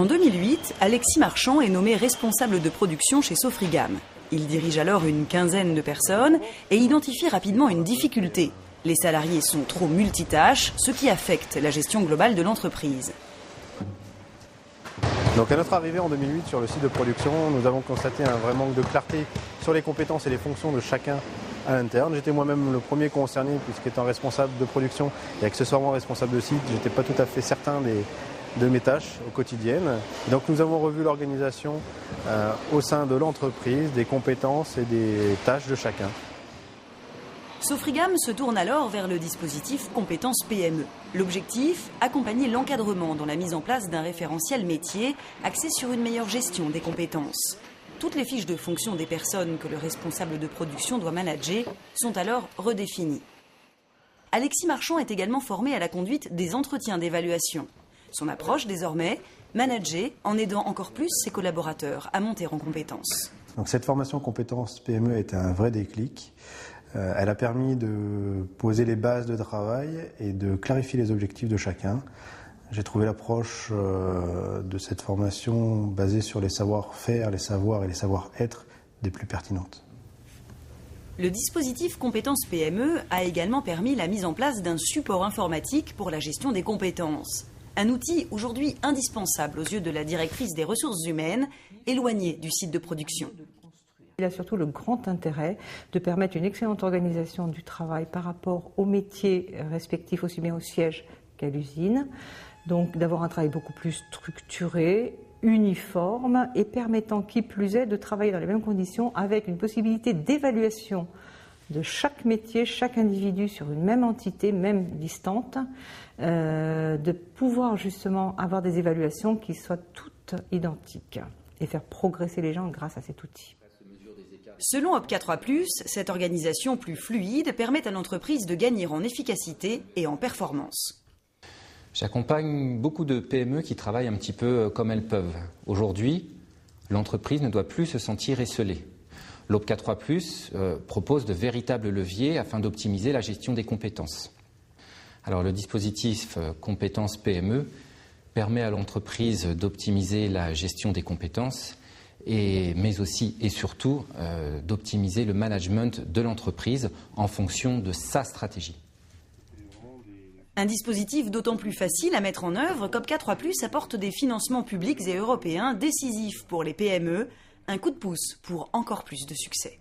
En 2008, Alexis Marchand est nommé responsable de production chez Sofrigam. Il dirige alors une quinzaine de personnes et identifie rapidement une difficulté. Les salariés sont trop multitâches, ce qui affecte la gestion globale de l'entreprise. Donc à notre arrivée en 2008 sur le site de production, nous avons constaté un vrai manque de clarté sur les compétences et les fonctions de chacun à l'interne. J'étais moi-même le premier concerné puisqu'étant responsable de production et accessoirement responsable de site, je n'étais pas tout à fait certain de mes tâches au quotidien. Donc nous avons revu l'organisation au sein de l'entreprise, des compétences et des tâches de chacun. Sofrigam se tourne alors vers le dispositif Compétences PME. L'objectif, accompagner l'encadrement dans la mise en place d'un référentiel métier axé sur une meilleure gestion des compétences. Toutes les fiches de fonction des personnes que le responsable de production doit manager sont alors redéfinies. Alexis Marchand est également formé à la conduite des entretiens d'évaluation. Son approche désormais, manager en aidant encore plus ses collaborateurs à monter en compétences. Donc cette formation compétences PME est un vrai déclic. Elle a permis de poser les bases de travail et de clarifier les objectifs de chacun. J'ai trouvé l'approche de cette formation basée sur les savoir-faire, les savoirs et les savoir-être des plus pertinentes. Le dispositif Compétences PME a également permis la mise en place d'un support informatique pour la gestion des compétences. Un outil aujourd'hui indispensable aux yeux de la directrice des ressources humaines, éloignée du site de production. Il a surtout le grand intérêt de permettre une excellente organisation du travail par rapport aux métiers respectifs, aussi bien au siège qu'à l'usine. Donc d'avoir un travail beaucoup plus structuré, uniforme et permettant qui plus est de travailler dans les mêmes conditions avec une possibilité d'évaluation de chaque métier, chaque individu sur une même entité, même distante, de pouvoir justement avoir des évaluations qui soient toutes identiques et faire progresser les gens grâce à cet outil. Selon Opca3+, cette organisation plus fluide permet à l'entreprise de gagner en efficacité et en performance. J'accompagne beaucoup de PME qui travaillent un petit peu comme elles peuvent. Aujourd'hui, l'entreprise ne doit plus se sentir esseulée. L'Opca3+, propose de véritables leviers afin d'optimiser la gestion des compétences. Alors le dispositif Compétences PME permet à l'entreprise d'optimiser la gestion des compétences mais aussi et surtout d'optimiser le management de l'entreprise en fonction de sa stratégie. Un dispositif d'autant plus facile à mettre en œuvre qu'Opca3+ apporte des financements publics et européens décisifs pour les PME, un coup de pouce pour encore plus de succès.